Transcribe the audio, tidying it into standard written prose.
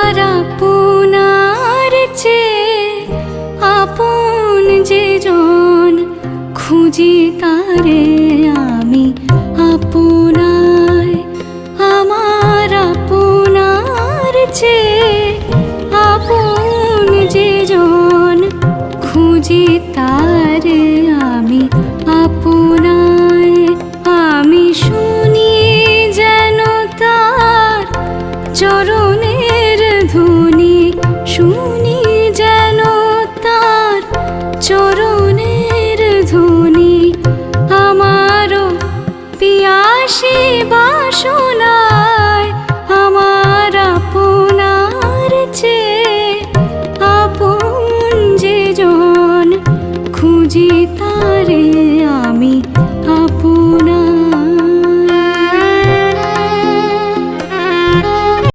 আমার আপনার চেয়ে আপন যে জন, খুঁজি তারে আমি আপনায়। আমার আপনার চেয়ে আপন যে জন, খুঁজি তারে আমি আপনায়। আমি শুনি যেন তার চরণের ধ্বনি, শুনি যেন তার চরণের ধ্বনি। আমারও পিয়াসী